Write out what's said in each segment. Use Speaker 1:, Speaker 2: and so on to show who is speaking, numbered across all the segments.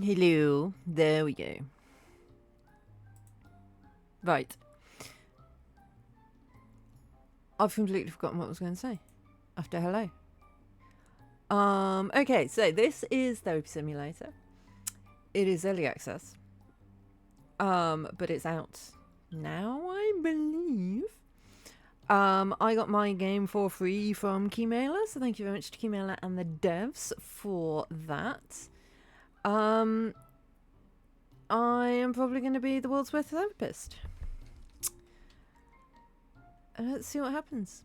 Speaker 1: Hello. There we go. Right. I've completely forgotten what I was going to say after hello. Okay, so this is Therapy Simulator. It is early access. But it's out now, I believe. I got my game for free from Keymailer, so thank you very much to Keymailer and the devs for that. I am probably going to be the world's worst therapist. Let's see what happens.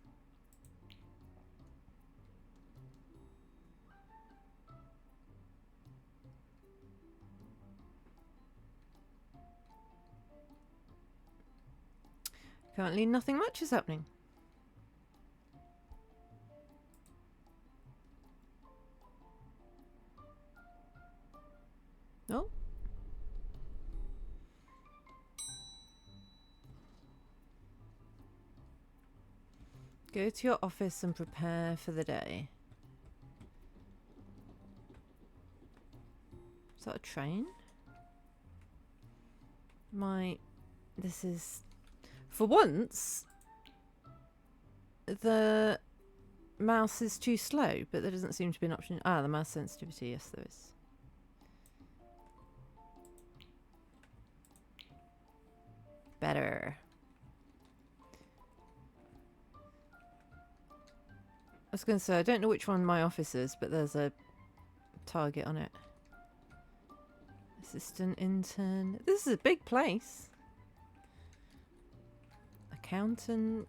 Speaker 1: Currently, nothing much is happening. Oh. Go to your office and prepare for the day. Is that a train? This is... For once, the mouse is too slow, but there doesn't seem to be an option. Ah, the mouse sensitivity, yes there is. Better. I was going to say, I don't know which one my office is, but there's a target on it. Assistant, intern. This is a big place. Accountant.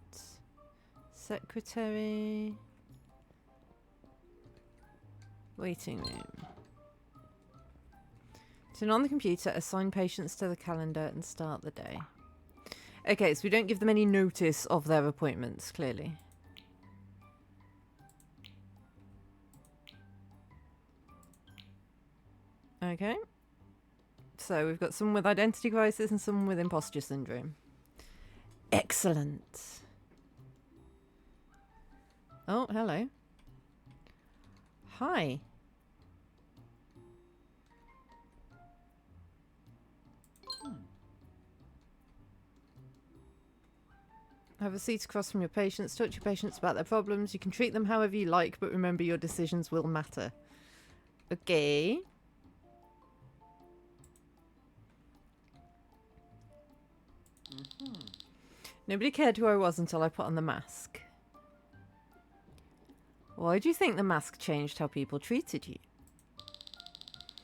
Speaker 1: Secretary. Waiting room. Turn on the computer, assign patients to the calendar, and start the day. Okay, so we don't give them any notice of their appointments, clearly. Okay. So we've got someone with identity crisis and someone with imposter syndrome. Excellent. Oh, hello. Hi. Have a seat across from your patients. Talk to your patients about their problems. You can treat them however you like, but remember your decisions will matter. Okay. Nobody cared who I was until I put on the mask. Why do you think the mask changed how people treated you?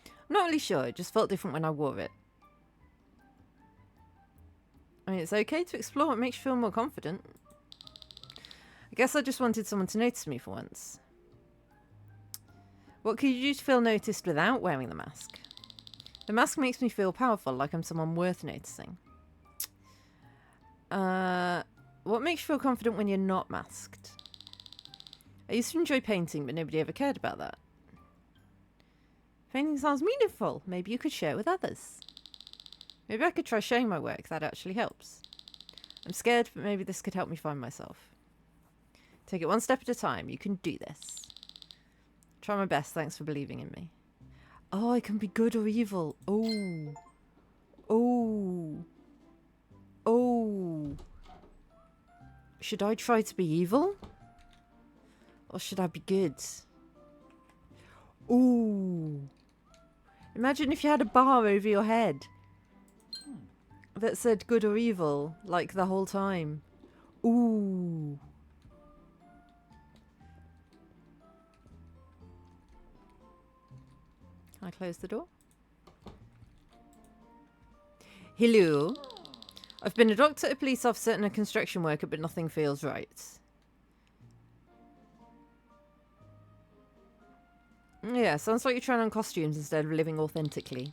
Speaker 1: I'm not really sure. It just felt different when I wore it. I mean, it's okay to explore what makes you feel more confident. I guess I just wanted someone to notice me for once. What could you do to feel noticed without wearing the mask? The mask makes me feel powerful, like I'm someone worth noticing. What makes you feel confident when you're not masked? I used to enjoy painting, but nobody ever cared about that. Painting sounds meaningful. Maybe you could share it with others. Maybe I could try showing my work. That actually helps. I'm scared, but maybe this could help me find myself. Take it one step at a time. You can do this. Try my best. Thanks for believing in me. Oh, I can be good or evil. Oh. Oh. Oh. Should I try to be evil? Or should I be good? Ooh. Imagine if you had a bar over your head that said good or evil, like the whole time. Ooh. Can I close the door? Hello. I've been a doctor, a police officer, and a construction worker, but nothing feels right. Yeah, sounds like you're trying on costumes instead of living authentically.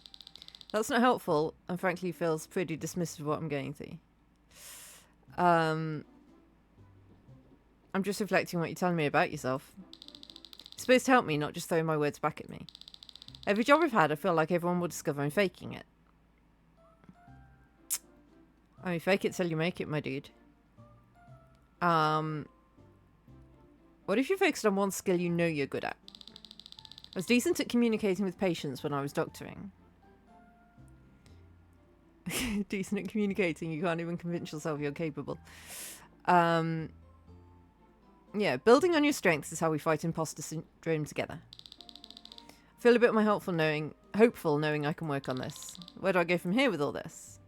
Speaker 1: That's not helpful, and frankly feels pretty dismissive of what I'm going through. I'm just reflecting on what you're telling me about yourself. You're supposed to help me, not just throw my words back at me. Every job I've had, I feel like everyone will discover I'm faking it. I mean, fake it till you make it, my dude. What if you focused on one skill you know you're good at? I was decent at communicating with patients when I was doctoring. Decent at communicating. You can't even convince yourself you're capable. Yeah, building on your strengths is how we fight imposter syndrome together. I feel a bit more hopeful knowing I can work on this. Where do I go from here with all this?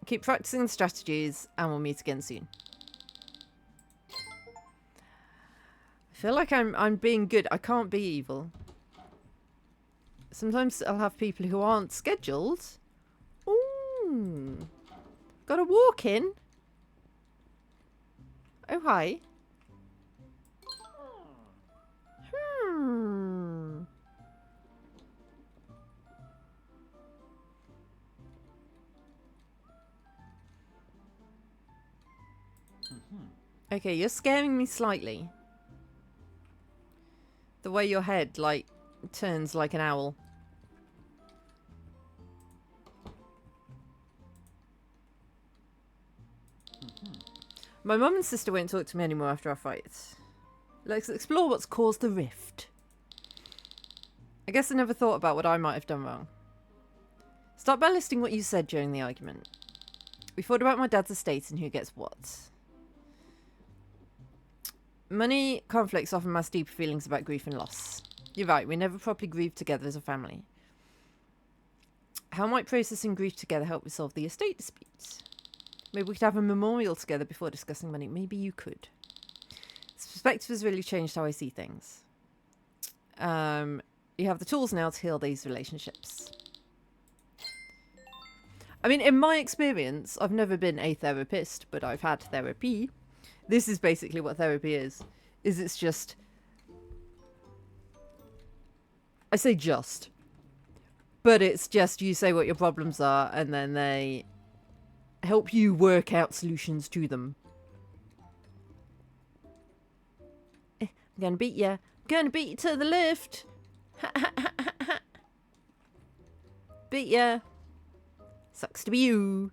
Speaker 1: Keep practicing the strategies and we'll meet again soon. I feel like I'm being good. I can't be evil. Sometimes I'll have people who aren't scheduled. Ooh. Got a walk in. Oh, hi. Okay, you're scaring me slightly. The way your head, like, turns like an owl. My mum and sister won't talk to me anymore after our fight. Let's explore what's caused the rift. I guess I never thought about what I might have done wrong. Start by listing what you said during the argument. We fought about my dad's estate and who gets what. Money conflicts often mask deeper feelings about grief and loss. You're right, we never properly grieved together as a family. How might processing grief together help resolve the estate disputes? Maybe we could have a memorial together before discussing money. Maybe you could. This perspective has really changed how I see things. You have the tools now to heal these relationships. I mean, in my experience, I've never been a therapist, but I've had therapy. This is basically what therapy is it's just... I say just. But it's just you say what your problems are and then they help you work out solutions to them. I'm gonna beat you. Gonna beat you to the lift. Beat ya. Sucks to be you.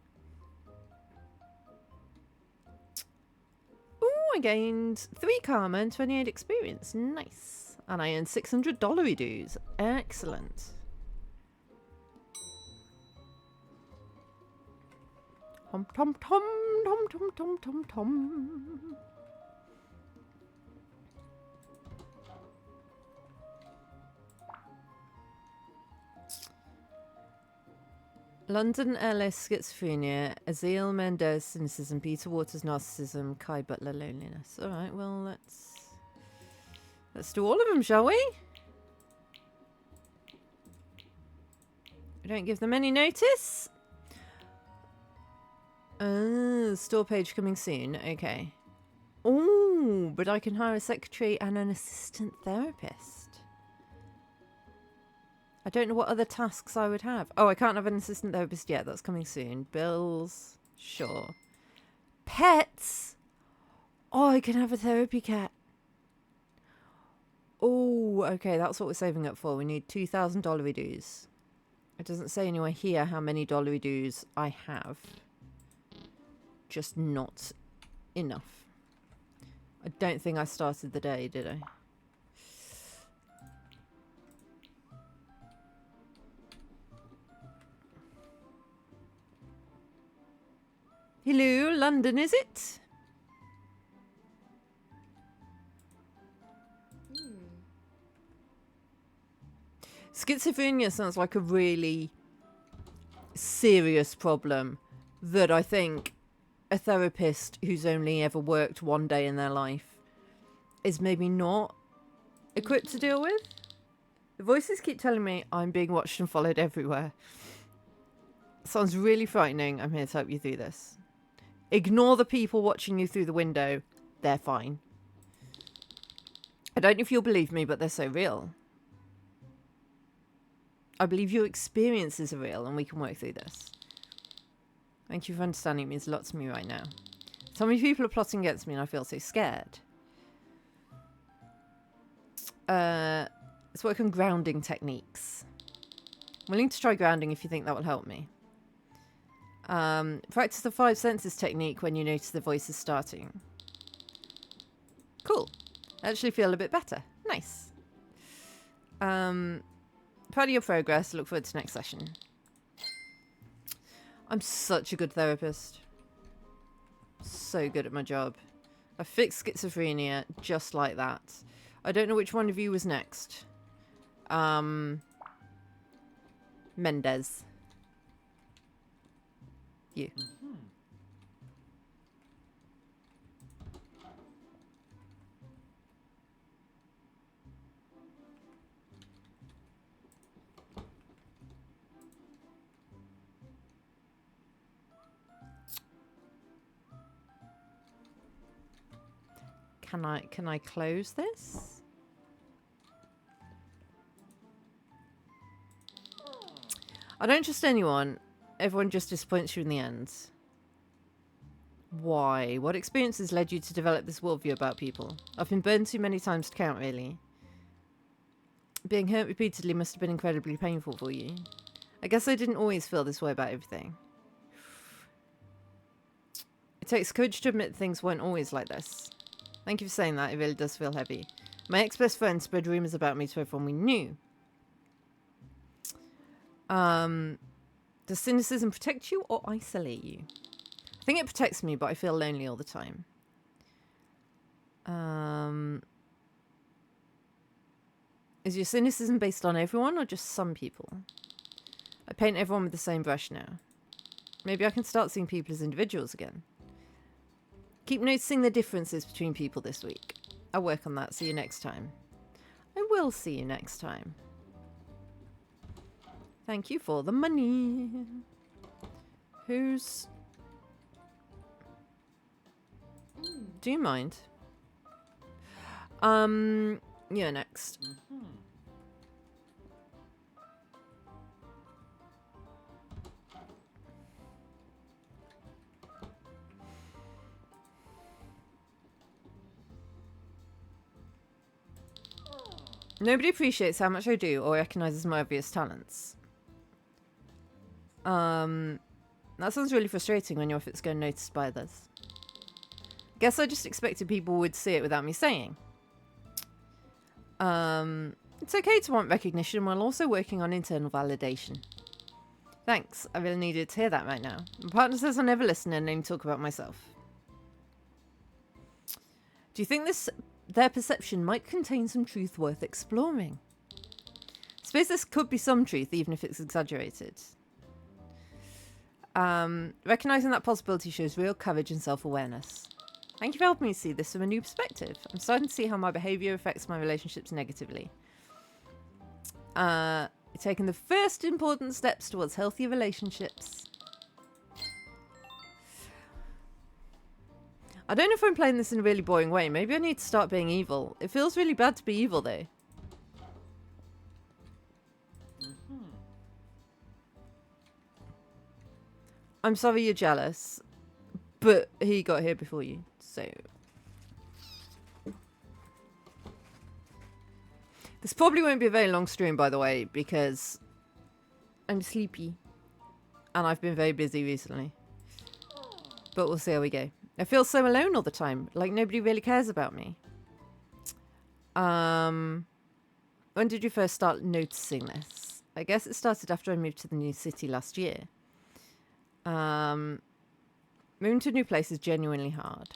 Speaker 1: Ooh, I gained 3 karma and 28 experience. Nice. And I earned $600 dues. Excellent. Tom tom tom tom tom tom tom tom. London Ellis schizophrenia, Azil Mendez cynicism, Peter Waters narcissism, Kai Butler loneliness. All right, well let's do all of them, shall we? We don't give them any notice. Store page coming soon. Okay. Oh, but I can hire a secretary and an assistant therapist. I don't know what other tasks I would have. Oh, I can't have an assistant therapist yet. That's coming soon. Bills. Sure. Pets. Oh, I can have a therapy cat. Oh, okay. That's what we're saving up for. We need $2,000 dues. It doesn't say anywhere here how many dollar dues I have. Just not enough. I don't think I started the day, did I? Hello, London, is it? Schizophrenia sounds like a really serious problem that I think a therapist who's only ever worked one day in their life is maybe not equipped to deal with. The voices keep telling me I'm being watched and followed everywhere. Sounds really frightening. I'm here to help you through this. Ignore the people watching you through the window. They're fine. I don't know if you'll believe me, but they're so real. I believe your experiences are real and we can work through this. Thank you for understanding. It means a lot to me right now. So many people are plotting against me and I feel so scared. Let's work on grounding techniques. I'm willing to try grounding if you think that will help me. Practice the 5 senses technique when you notice the voices starting. Cool. I actually feel a bit better. Nice. Proud of your progress. Look forward to next session. I'm such a good therapist. So good at my job. I fixed schizophrenia just like that. I don't know which one of you was next. Mendez. You. Can I close this? I don't trust anyone. Everyone just disappoints you in the end. Why? What experiences led you to develop this worldview about people? I've been burned too many times to count, really. Being hurt repeatedly must have been incredibly painful for you. I guess I didn't always feel this way about everything. It takes courage to admit things weren't always like this. Thank you for saying that. It really does feel heavy. My ex-best friend spread rumours about me to everyone we knew. Does cynicism protect you or isolate you? I think it protects me, but I feel lonely all the time. Is your cynicism based on everyone or just some people? I paint everyone with the same brush now. Maybe I can start seeing people as individuals again. Keep noticing the differences between people this week. I'll work on that. See you next time. I will see you next time. Thank you for the money. Who's... Do you mind? You're next. Nobody appreciates how much I do or recognizes my obvious talents. That sounds really frustrating when your efforts go unnoticed by others. Guess I just expected people would see it without me saying. It's okay to want recognition while also working on internal validation. Thanks, I really needed to hear that right now. My partner says I never listen and only talk about myself. Do you think their perception might contain some truth worth exploring? I suppose this could be some truth, even if it's exaggerated. Recognizing that possibility shows real courage and self-awareness. Thank you for helping me see this from a new perspective. I'm starting to see how my behaviour affects my relationships negatively. You're taking the first important steps towards healthier relationships. I don't know if I'm playing this in a really boring way. Maybe I need to start being evil. It feels really bad to be evil, though. I'm sorry you're jealous, but he got here before you, so... This probably won't be a very long stream, by the way, because I'm sleepy. And I've been very busy recently. But we'll see how we go. I feel so alone all the time, like nobody really cares about me. When did you first start noticing this? I guess it started after I moved to the new city last year. Moving to a new place is genuinely hard.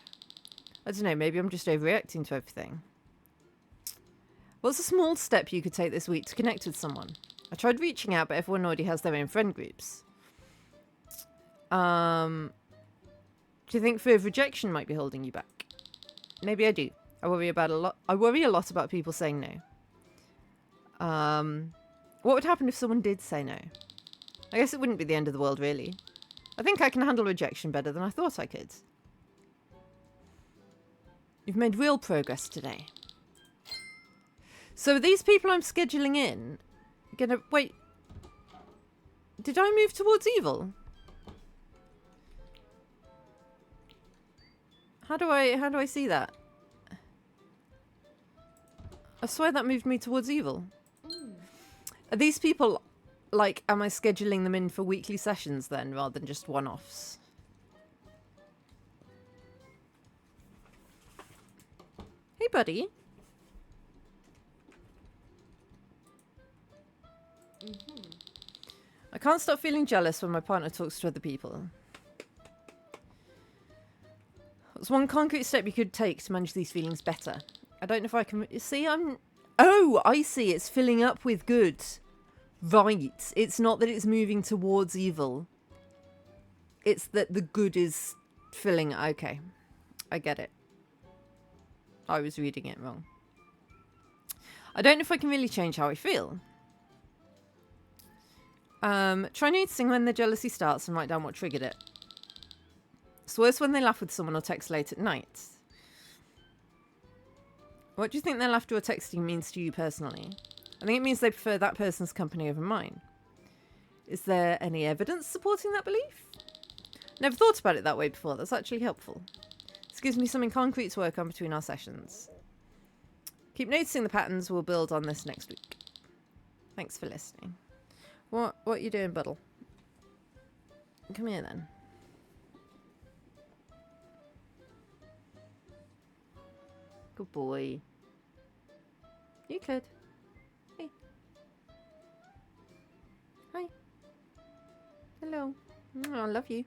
Speaker 1: I don't know, maybe I'm just overreacting to everything. What's a small step you could take this week to connect with someone? I tried reaching out, but everyone already has their own friend groups. Do you think fear of rejection might be holding you back? Maybe I do. I worry a lot about people saying no. What would happen if someone did say no? I guess it wouldn't be the end of the world, really. I think I can handle rejection better than I thought I could. You've made real progress today. So are these people I'm scheduling in gonna... Wait. Did I move towards evil? How do I see that? I swear that moved me towards evil. Are these people, like, am I scheduling them in for weekly sessions then, rather than just one-offs? Hey, buddy. can't stop feeling jealous when my partner talks to other people. What's one concrete step you could take to manage these feelings better? I don't know if I can... See, Oh, I see. It's filling up with good. Right. It's not that it's moving towards evil. It's that the good is filling... Okay. I get it. I was reading it wrong. I don't know if I can really change how I feel. Try noticing when the jealousy starts and write down what triggered it. It's worse when they laugh with someone or text late at night. What do you think their laughter or texting means to you personally? I think it means they prefer that person's company over mine. Is there any evidence supporting that belief? Never thought about it that way before. That's actually helpful. This gives me something concrete to work on between our sessions. Keep noticing the patterns. We'll build on this next week. Thanks for listening. What are you doing, Buddle? Come here then. Good boy. You could. Hey. Hi. Hello. Oh, I love you.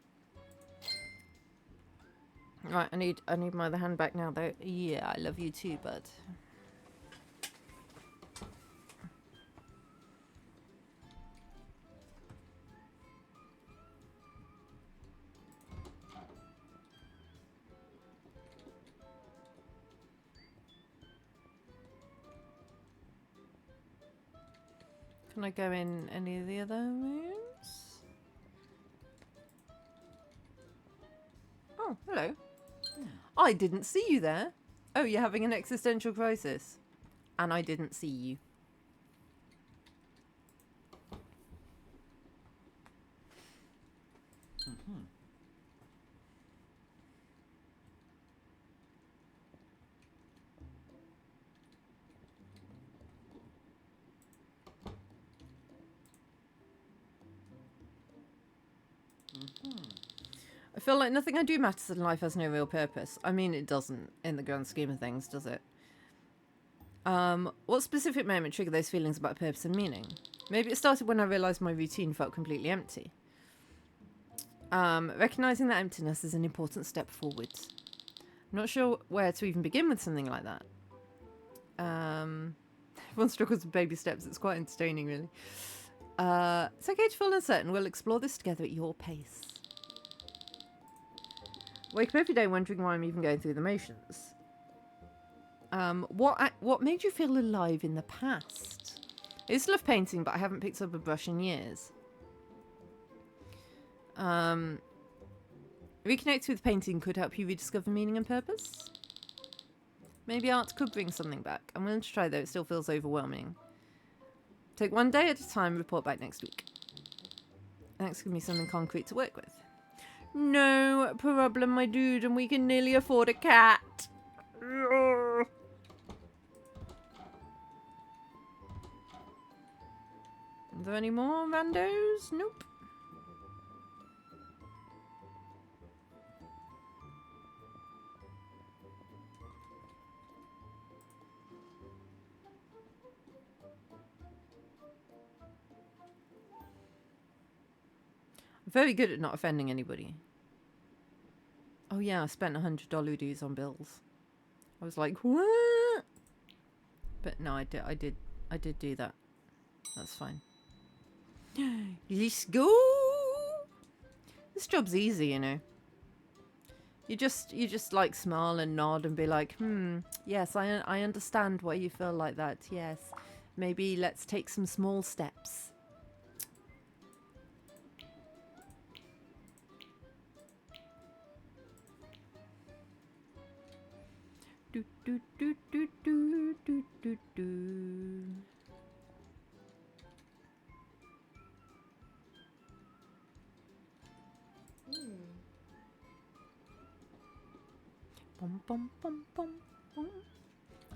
Speaker 1: Right, I need my other hand back now though. Yeah, I love you too, bud. Can I go in any of the other rooms? Oh, hello. I didn't see you there. Oh, you're having an existential crisis. And I didn't see you. I feel like nothing I do matters and life has no real purpose. I mean, it doesn't in the grand scheme of things, does it? What specific moment triggered those feelings about purpose and meaning? Maybe it started when I realised my routine felt completely empty. Recognising that emptiness is an important step forwards. I'm not sure where to even begin with something like that. Everyone struggles with baby steps. It's quite entertaining, really. It's okay to feel uncertain. We'll explore this together at your pace. Wake up every day wondering why I'm even going through the motions. What made you feel alive in the past? I used to love painting, but I haven't picked up a brush in years. Reconnecting with painting could help you rediscover meaning and purpose. Maybe art could bring something back. I'm willing to try, though. It still feels overwhelming. Take one day at a time. Report back next week. Thanks, give me something concrete to work with. No problem, my dude, and we can nearly afford a cat. Are there any more randos? Nope. I'm very good at not offending anybody. Oh yeah, I spent $100 dues on bills. I was like, what? But no, I did do that. That's fine. Let's go. This job's easy, you know. You just like smile and nod and be like, yes, I understand why you feel like that. Yes, maybe let's take some small steps. Do do do do do do do do. Bum, bum, bum, bum, bum.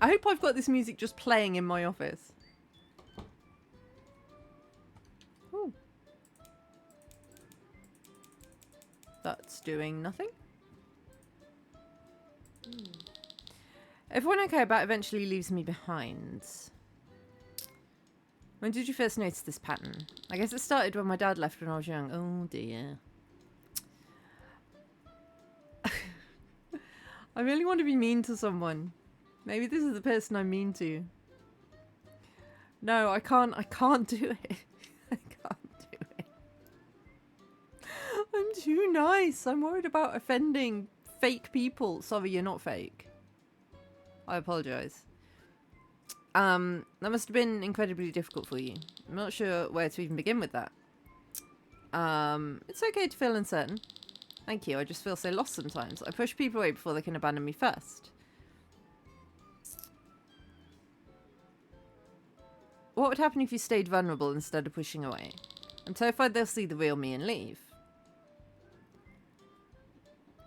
Speaker 1: I hope I've got this music just playing in my office. Ooh. That's doing nothing. Everyone I care about eventually leaves me behind. When did you first notice this pattern? I guess it started when my dad left when I was young. Oh dear. I really want to be mean to someone. Maybe this is the person I'm mean to. No, I can't do it. I can't do it. I'm too nice. I'm worried about offending fake people. Sorry, you're not fake. I apologise. That must have been incredibly difficult for you. I'm not sure where to even begin with that. It's okay to feel uncertain. Thank you, I just feel so lost sometimes. I push people away before they can abandon me first. What would happen if you stayed vulnerable instead of pushing away? I'm terrified they'll see the real me and leave.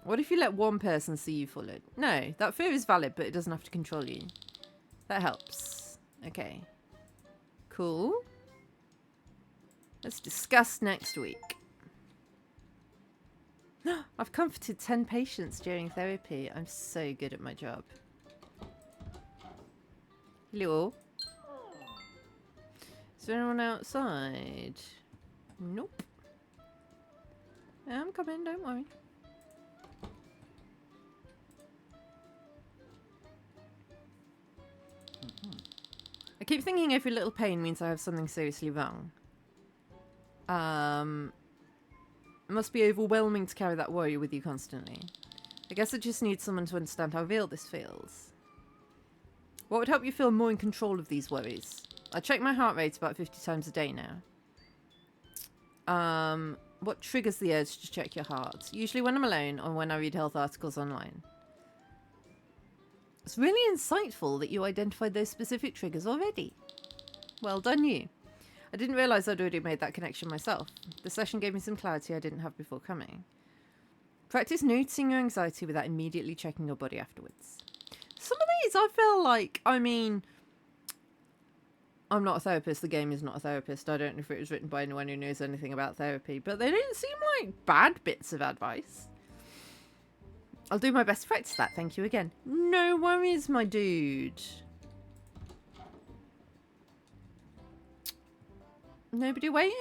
Speaker 1: What if you let one person see you fully? No, that fear is valid, but it doesn't have to control you. That helps. Okay. Cool. Let's discuss next week. I've comforted 10 patients during therapy. I'm so good at my job. Hello. Is there anyone outside? Nope. I'm coming, don't worry. I keep thinking every little pain means I have something seriously wrong. It must be overwhelming to carry that worry with you constantly. I guess I just need someone to understand how real this feels. What would help you feel more in control of these worries? I check my heart rate about 50 times a day now. What triggers the urge to check your heart? Usually when I'm alone or when I read health articles online. It's really insightful that you identified those specific triggers already. Well done you. I didn't realise I'd already made that connection myself. The session gave me some clarity I didn't have before coming. Practice noticing your anxiety without immediately checking your body afterwards. Some of these I feel like, I mean, I'm not a therapist, the game is not a therapist. I don't know if it was written by anyone who knows anything about therapy, but they didn't seem like bad bits of advice. I'll do my best to practice that, thank you again. No worries, my dude. Nobody waiting?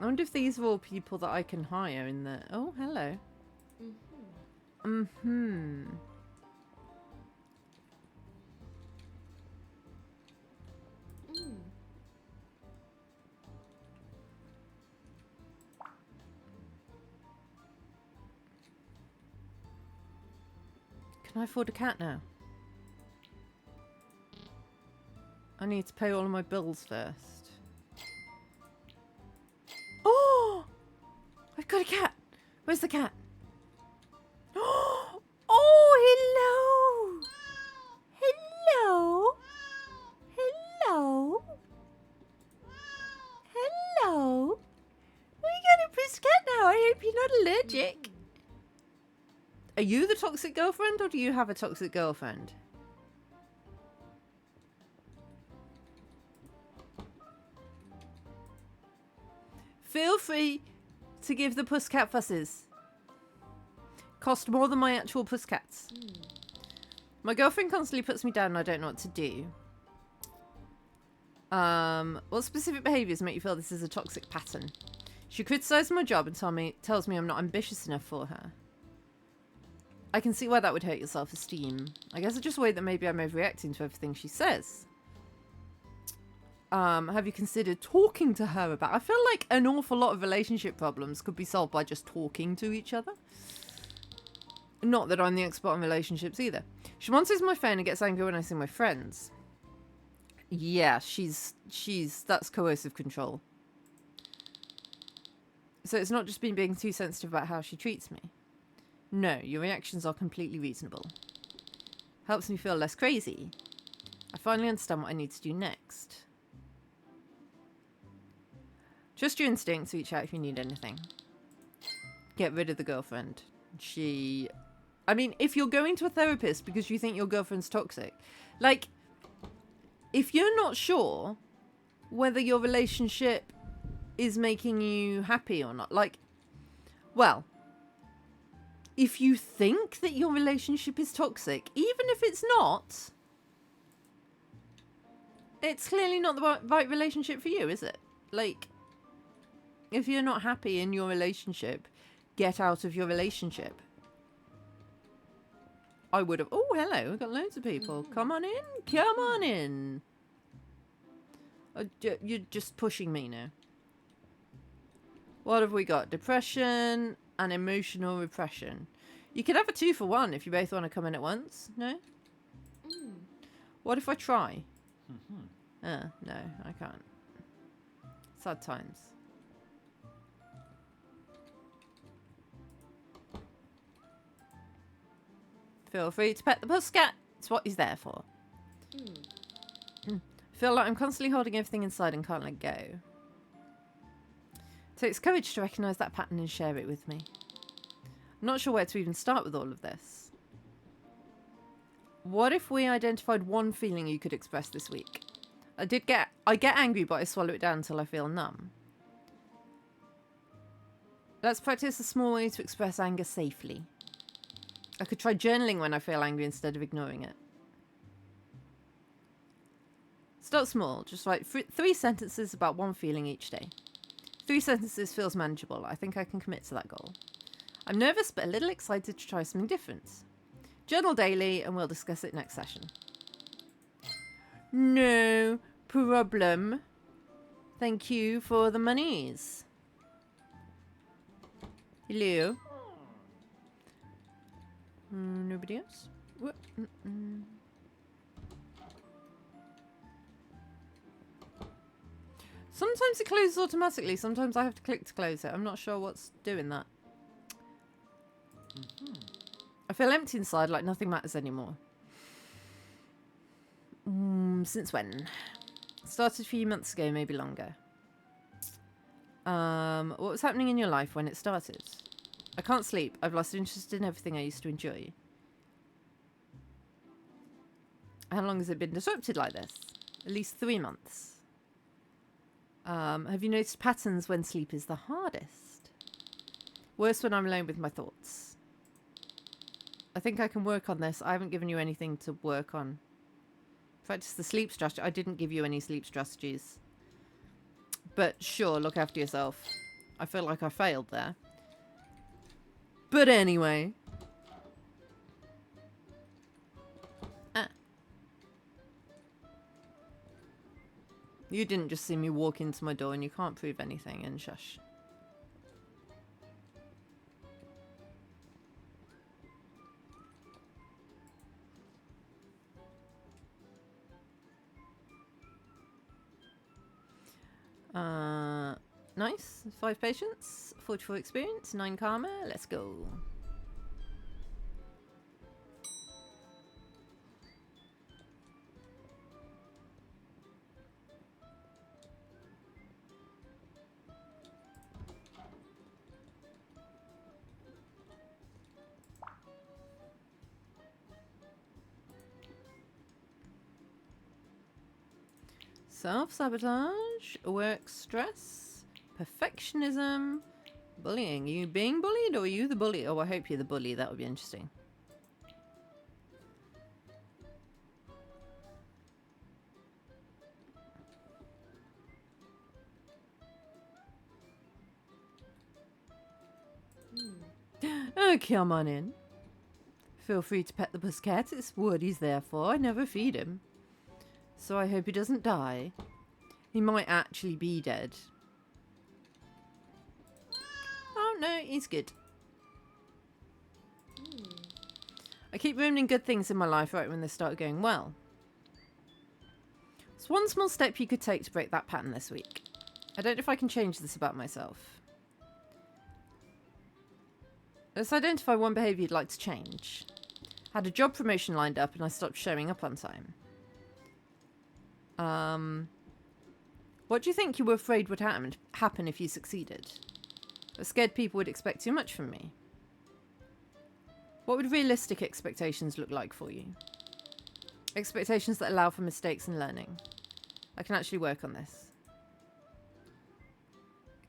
Speaker 1: I wonder if these are all people that I can hire in the... Oh, hello. Mm-hmm. Can I afford a cat now? I need to pay all of my bills first. Oh! I've got a cat! Where's the cat? Oh, hello! Hello! Hello! Hello! We got a puss cat now. I hope you're not allergic. Are you the toxic girlfriend or do you have a toxic girlfriend? Feel free to give the puss cat fusses. Cost more than my actual puss cats. My girlfriend constantly puts me down and I don't know what to do. What specific behaviours make you feel this is a toxic pattern? She criticises my job and tells me I'm not ambitious enough for her. I can see why that would hurt your self-esteem. I guess I just worry that maybe I'm overreacting to everything she says. Have you considered talking to her about... I feel like an awful lot of relationship problems could be solved by just talking to each other. Not that I'm the expert on relationships either. She monitors my phone and gets angry when I see my friends. Yeah, that's coercive control. So it's not just been being too sensitive about how she treats me. No, your reactions are completely reasonable. Helps me feel less crazy. I finally understand what I need to do next. Trust your instincts, reach out if you need anything. Get rid of the girlfriend. I mean, if you're going to a therapist because you think your girlfriend's toxic, like, if you're not sure whether your relationship is making you happy or not, like, Well, if you think that your relationship is toxic, even if it's not, it's clearly not the right relationship for you, is it? Like, if you're not happy in your relationship, get out of your relationship. I would have... Oh, hello. We've got loads of people. Come on in. Come on in. You're just pushing me now. What have we got? Depression and emotional repression. You could have a 2-for-1 if you both want to come in at once. No? What if I try? No, I can't. Sad times. Feel free to pet the pussycat. It's what he's there for. Feel like I'm constantly holding everything inside and can't let go. It takes courage to recognise that pattern and share it with me. I'm not sure where to even start with all of this. What if we identified one feeling you could express this week? I get angry, but I swallow it down until I feel numb. Let's practice a small way to express anger safely. I could try journaling when I feel angry instead of ignoring it. Start small. Just write 3 sentences about one feeling each day. 3 sentences feels manageable. I think I can commit to that goal. I'm nervous but a little excited to try something different. Journal daily and we'll discuss it next session. No problem. Thank you for the monies. Hello. Nobody else? What? Sometimes it closes automatically. Sometimes I have to click to close it. I'm not sure what's doing that. I feel empty inside, like nothing matters anymore. Since when? Started a few months ago, maybe longer. What was happening in your life when it started? I can't sleep. I've lost interest in everything I used to enjoy. How long has it been disrupted like this? At least 3 months. Have you noticed patterns when sleep is the hardest? Worse when I'm alone with my thoughts. I think I can work on this. I haven't given you anything to work on. Practice the sleep strategy. I didn't give you any sleep strategies. But sure, look after yourself. I feel like I failed there. But anyway. You didn't just see me walk into my door and you can't prove anything, and shush. Nice. 5 patience, 44 experience, 9 karma. Let's go. Self-sabotage, work stress, perfectionism, bullying. Are you being bullied or are you the bully? Oh, I hope you're the bully. That would be interesting. Oh, come on in. Feel free to pet the pussycat. It's what he's there for. I never feed him. So I hope he doesn't die. He might actually be dead. Oh no, he's good. I keep ruining good things in my life right when they start going well. It's one small step you could take to break that pattern this week. I don't know if I can change this about myself. Let's identify one behaviour you'd like to change. Had a job promotion lined up and I stopped showing up on time. What do you think you were afraid would happen if you succeeded? I was scared people would expect too much from me. What would realistic expectations look like for you? Expectations that allow for mistakes and learning. I can actually work on this.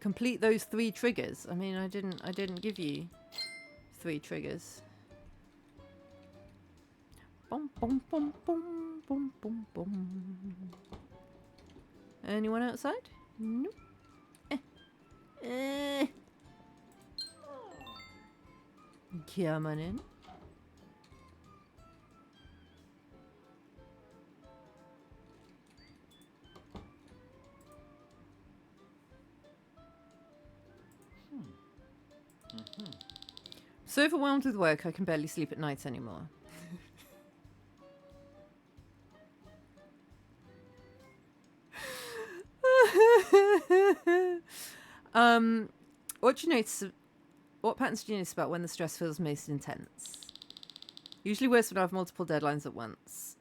Speaker 1: complete those 3 triggers. I mean, I didn't give you 3 triggers. Boom, boom, boom, boom, boom, boom, boom. Anyone outside? Nope. Come on in. So overwhelmed with work, I can barely sleep at night anymore. What do you notice? What patterns do you notice about when the stress feels most intense? Usually worse when I have multiple deadlines at once.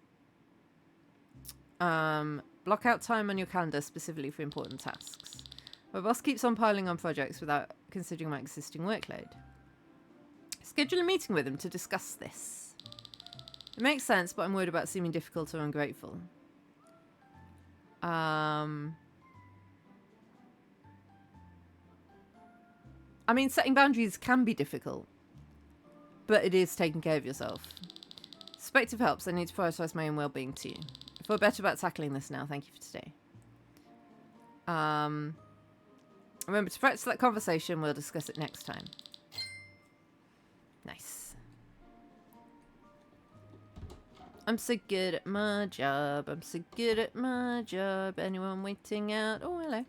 Speaker 1: Block out time on your calendar specifically for important tasks. My boss keeps on piling on projects without considering my existing workload. Schedule a meeting with him to discuss this. It makes sense, but I'm worried about seeming difficult or ungrateful. I mean, setting boundaries can be difficult, but it is taking care of yourself. Perspective helps. I need to prioritize my own well-being too. I feel better about tackling this now. Thank you for today. Remember to practice that conversation. We'll discuss it next time. Nice. I'm so good at my job. I'm so good at my job. Anyone waiting out? Oh, hello.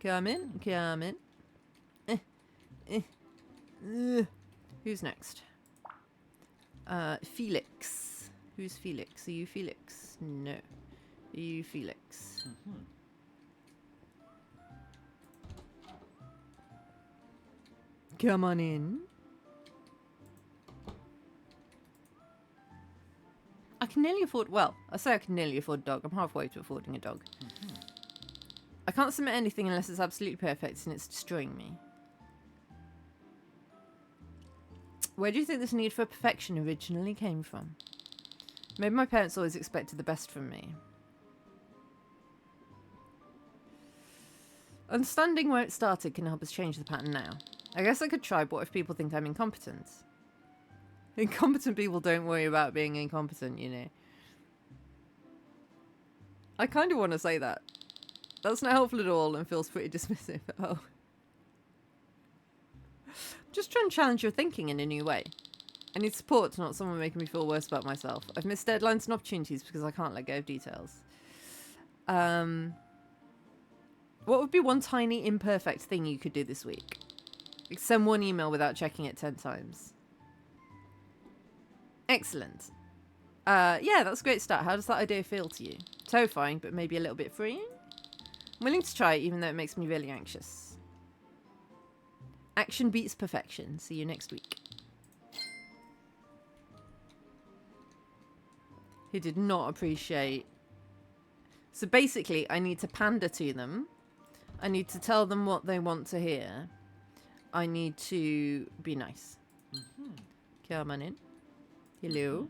Speaker 1: Come in. Come in. Who's next? Felix. Who's Felix? Are you Felix? No. Are you Felix? Come on in. I can nearly afford... Well, I say I can nearly afford a dog. I'm halfway to affording a dog. I can't submit anything unless it's absolutely perfect and it's destroying me. Where do you think this need for perfection originally came from? Maybe my parents always expected the best from me. Understanding where it started can help us change the pattern now. I guess I could try, but what if people think I'm incompetent? Incompetent people don't worry about being incompetent, you know. I kind of want to say that. That's not helpful at all and feels pretty dismissive. Oh. Just trying to challenge your thinking in a new way. I need support, not someone making me feel worse about myself. I've missed deadlines and opportunities because I can't let go of details. What would be one tiny imperfect thing you could do this week? Like send one email without checking it 10 times. Excellent. Yeah, that's a great start. How does that idea feel to you? Terrifying, but maybe a little bit freeing? I'm willing to try it, even though it makes me really anxious. Action beats perfection. See you next week. He did not appreciate... So basically, I need to pander to them. I need to tell them what they want to hear. I need to be nice. Come on in. Hello.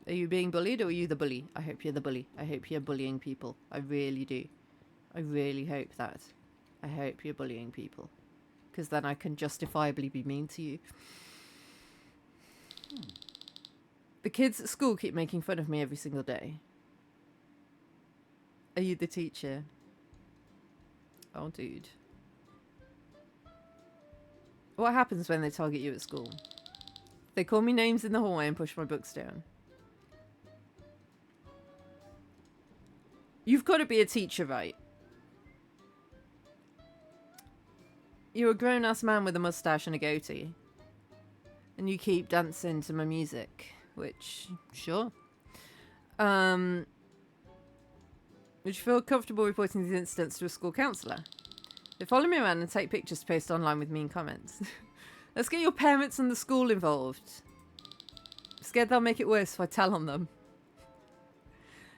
Speaker 1: Are you being bullied or are you the bully? I hope you're the bully. I hope you're bullying people. I really do. I really hope that. I hope you're bullying people. Because then I can justifiably be mean to you. The kids at school keep making fun of me every single day. Are you the teacher? Oh, dude. What happens when they target you at school? They call me names in the hallway and push my books down. You've got to be a teacher, right? You're a grown-ass man with a mustache and a goatee. And you keep dancing to my music. Which, sure. Would you feel comfortable reporting these incidents to a school counsellor? They follow me around and take pictures to post online with mean comments. Let's get your parents and the school involved. I'm scared they'll make it worse if I tell on them.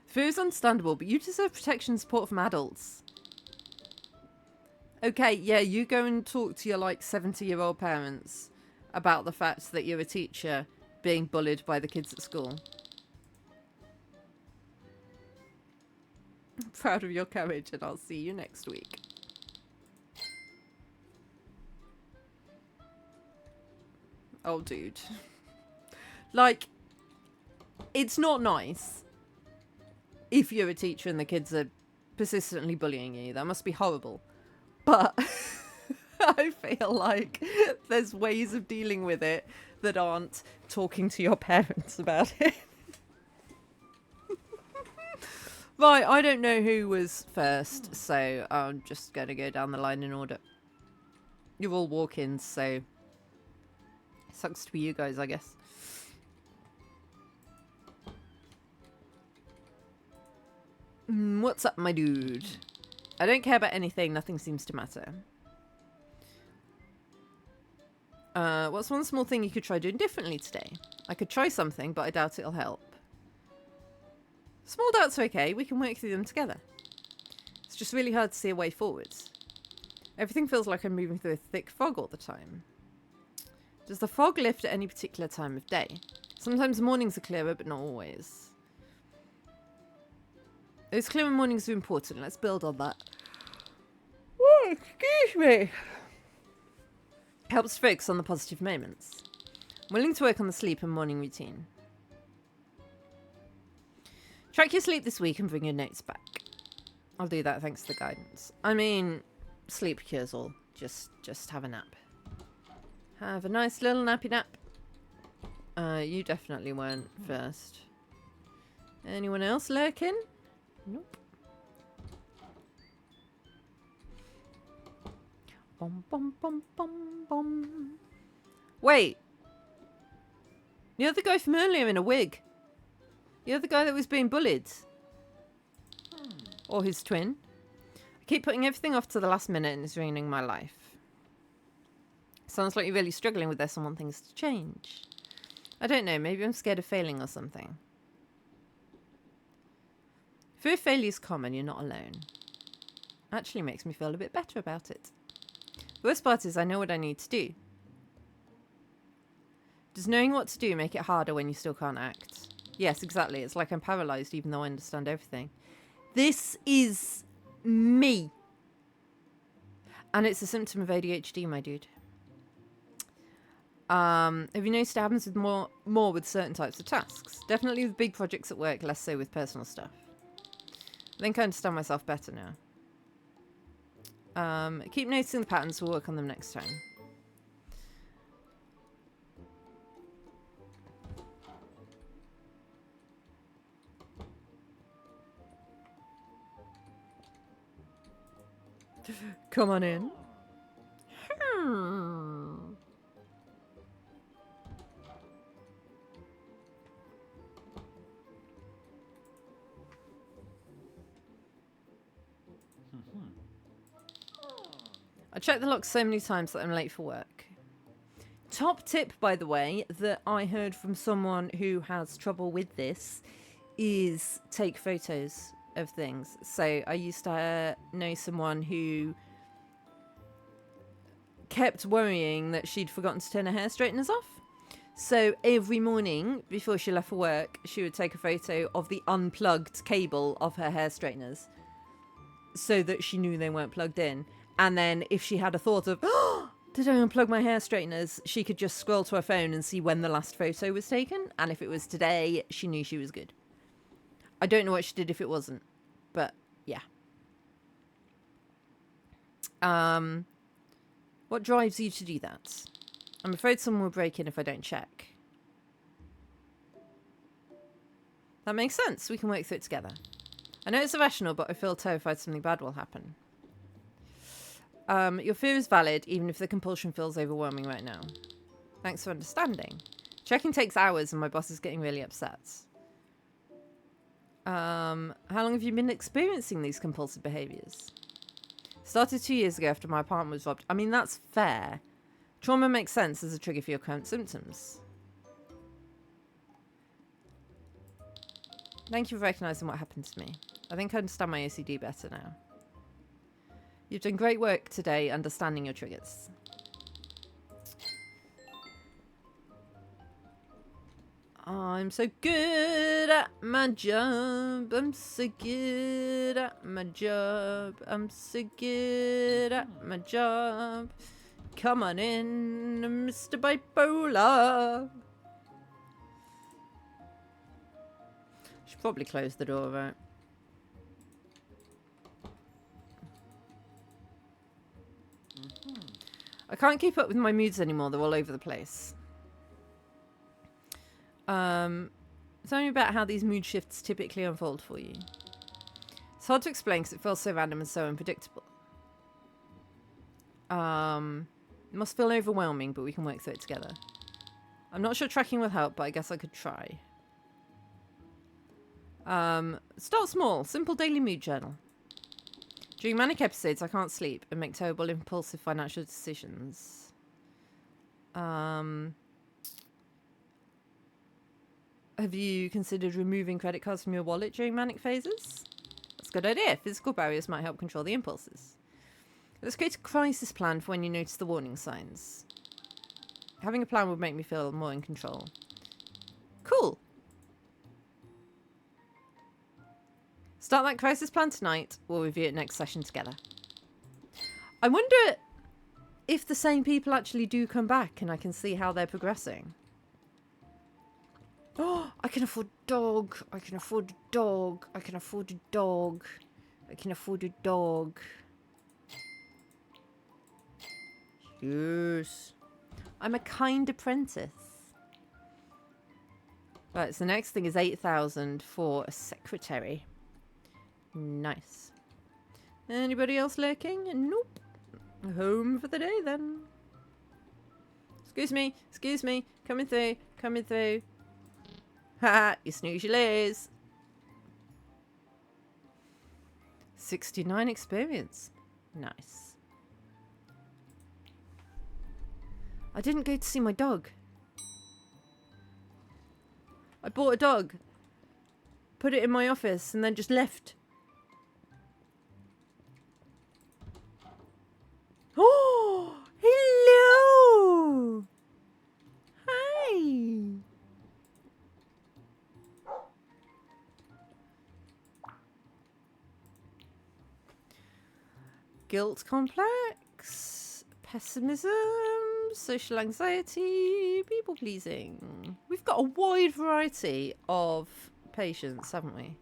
Speaker 1: Fear is understandable, but you deserve protection and support from adults. Okay, yeah, you go and talk to your, like, 70-year-old parents about the fact that you're a teacher being bullied by the kids at school. I'm proud of your courage, and I'll see you next week. Oh, dude. Like, it's not nice if you're a teacher and the kids are persistently bullying you. That must be horrible. But I feel like there's ways of dealing with it that aren't talking to your parents about it. Right, I don't know who was first, so I'm just going to go down the line in order. You're all walk-ins, so sucks to be you guys, I guess. What's up, my dude? I don't care about anything. Nothing seems to matter. What's one small thing you could try doing differently today? I could try something, but I doubt it'll help. Small doubts are okay. We can work through them together. It's just really hard to see a way forwards. Everything feels like I'm moving through a thick fog all the time. Does the fog lift at any particular time of day? Sometimes mornings are clearer, but not always. Those clearer mornings are important. Let's build on that. Oh, excuse me. Helps focus on the positive moments. I'm willing to work on the sleep and morning routine. Track your sleep this week and bring your notes back. I'll do that thanks to the guidance. I mean, sleep cures all. Just have a nap. Have a nice little nappy nap. You definitely weren't first. Anyone else lurking? Nope. Bum, bum, bum, bum, bum. Wait. You're the guy from earlier in a wig. You're the guy that was being bullied. Or his twin. I keep putting everything off to the last minute and it's ruining my life. Sounds like you're really struggling with this and want things to change. I don't know, maybe I'm scared of failing or something. Fear of failure is common, you're not alone. Actually makes me feel a bit better about it. The worst part is I know what I need to do. Does knowing what to do make it harder when you still can't act? Yes, exactly. It's like I'm paralysed even though I understand everything. This is me. And it's a symptom of ADHD, my dude. Have you noticed it happens with more with certain types of tasks? Definitely with big projects at work, less so with personal stuff. I think I understand myself better now. Keep noticing the patterns. We'll work on them next time. Come on in. I checked the lock so many times that I'm late for work. Top tip, by the way, that I heard from someone who has trouble with this is take photos of things. So I used to know someone who kept worrying that she'd forgotten to turn her hair straighteners off. So every morning before she left for work, she would take a photo of the unplugged cable of her hair straighteners so that she knew they weren't plugged in. And then if she had a thought of, oh, did I unplug my hair straighteners? She could just scroll to her phone and see when the last photo was taken. And if it was today, she knew she was good. I don't know what she did if it wasn't. But, yeah. What drives you to do that? I'm afraid someone will break in if I don't check. That makes sense. We can work through it together. I know it's irrational, but I feel terrified something bad will happen. Your fear is valid, even if the compulsion feels overwhelming right now. Thanks for understanding. Checking takes hours and my boss is getting really upset. How long have you been experiencing these compulsive behaviours? Started 2 years ago after my apartment was robbed. I mean, that's fair. Trauma makes sense as a trigger for your current symptoms. Thank you for recognising what happened to me. I think I understand my OCD better now. You've done great work today understanding your triggers. I'm so good at my job. I'm so good at my job. I'm so good at my job. Come on in, Mr. Bipolar. Should probably close the door, right? I can't keep up with my moods anymore. They're all over the place. Tell me about how these mood shifts typically unfold for you. It's hard to explain because it feels so random and so unpredictable. It must feel overwhelming, but we can work through it together. I'm not sure tracking will help, but I guess I could try. Start small. Simple daily mood journal. During manic episodes, I can't sleep and make terrible impulsive financial decisions. Have you considered removing credit cards from your wallet during manic phases? That's a good idea. Physical barriers might help control the impulses. Let's create a crisis plan for when you notice the warning signs. Having a plan would make me feel more in control. Cool. Start that crisis plan tonight. We'll review it next session together. I wonder if the same people actually do come back and I can see how they're progressing. Oh, I can afford a dog. I can afford a dog. I can afford a dog. I can afford a dog. Yes. I'm a kind apprentice. Right, so the next thing is 8,000 for a secretary. Nice. Anybody else lurking? Nope. Home for the day then. Excuse me. Excuse me. Coming through. Coming through. Ha! You snooze, you lose. 69 experience. Nice. I didn't go to see my dog. I bought a dog. Put it in my office and then just left. Oh! Hello! Hi! Guilt complex, pessimism, social anxiety, people pleasing. We've got a wide variety of patients, haven't we?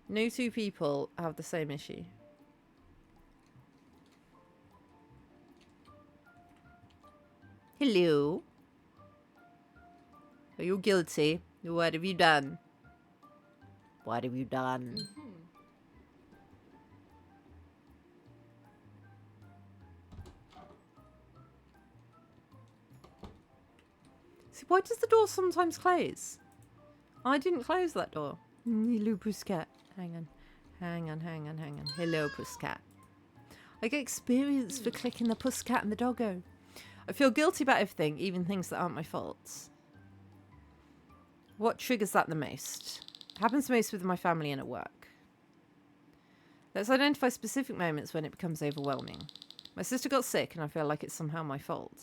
Speaker 1: No two people have the same issue. Hello. Are you guilty? What have you done? What have you done? See, why does the door sometimes close? I didn't close that door. Hello, Pussycat. Hang on. Hang on, hang on, hang on. Hello, Pussycat. I get experience for clicking the Pussycat and the doggo. I feel guilty about everything, even things that aren't my fault. What triggers that the most? It happens most with my family and at work. Let's identify specific moments when it becomes overwhelming. My sister got sick and I feel like it's somehow my fault.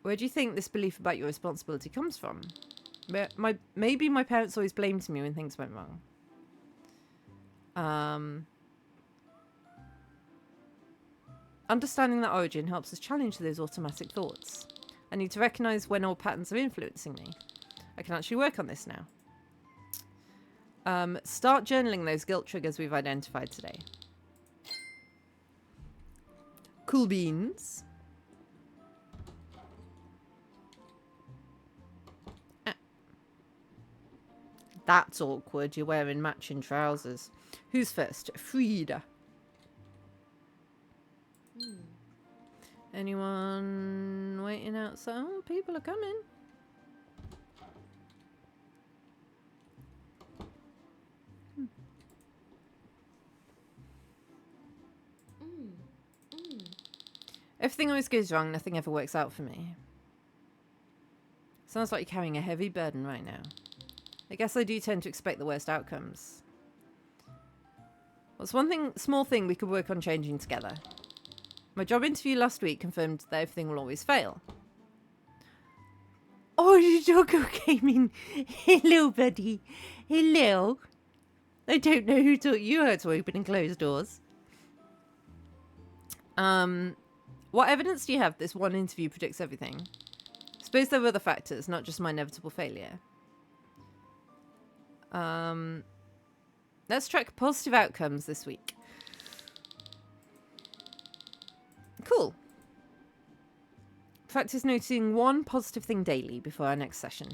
Speaker 1: Where do you think this belief about your responsibility comes from? Maybe my parents always blamed me when things went wrong. Understanding that origin helps us challenge those automatic thoughts. I need to recognise when old patterns are influencing me. I can actually work on this now. Start journaling those guilt triggers we've identified today. Cool beans. That's awkward. You're wearing matching trousers. Who's first? Frida. Anyone waiting outside? Oh, people are coming. Everything always goes wrong. Nothing ever works out for me. Sounds like you're carrying a heavy burden right now. I guess I do tend to expect the worst outcomes. What's one small thing we could work on changing together? My job interview last week confirmed that everything will always fail. Oh, the doggo came in. Hello, buddy. Hello. I don't know who taught you how to open and close doors. What evidence do you have this one interview predicts everything? Suppose there were other factors, not just my inevitable failure. Let's track positive outcomes this week. Cool. Practice noticing one positive thing daily before our next session.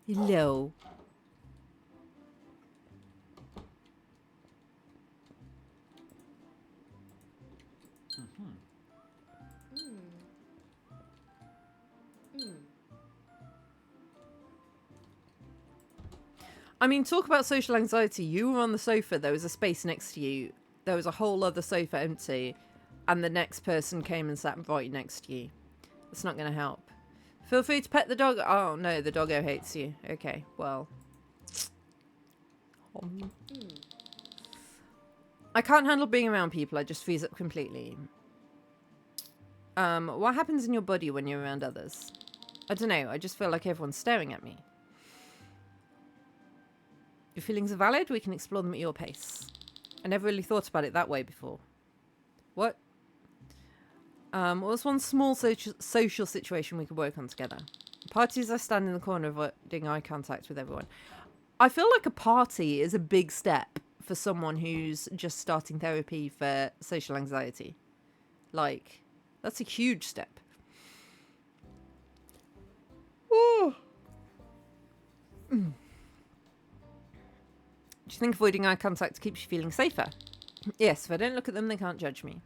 Speaker 1: Hello. I mean, talk about social anxiety. You were on the sofa. There was a space next to you. There was a whole other sofa empty. And the next person came and sat right next to you. That's not going to help. Feel free to pet the dog. Oh, no, the doggo hates you. Okay, well. I can't handle being around people. I just freeze up completely. What happens in your body when you're around others? I don't know. I just feel like everyone's staring at me. Your feelings are valid. We can explore them at your pace. I never really thought about it that way before. What? What's one small social situation we could work on together? Parties, I stand in the corner avoiding eye contact with everyone. I feel like a party is a big step for someone who's just starting therapy for social anxiety. Like, that's a huge step. Woo. Do you think avoiding eye contact keeps you feeling safer? Yes, if I don't look at them, they can't judge me.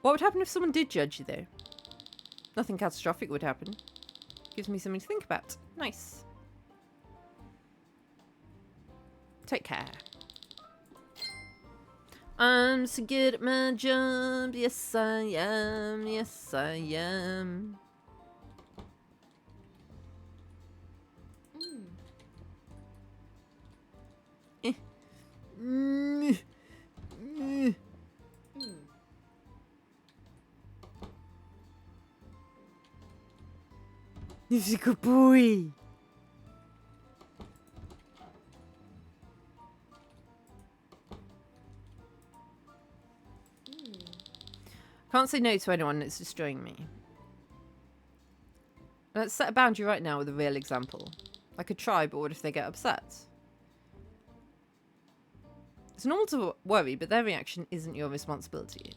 Speaker 1: What would happen if someone did judge you, though? Nothing catastrophic would happen. Gives me something to think about. Nice. Take care. I'm so good at my job. Yes, I am. Yes, I am. He's a good boy. Can't say no to anyone that's destroying me. Let's set a boundary right now with a real example. I could try, but what if they get upset? It's normal to worry, but their reaction isn't your responsibility.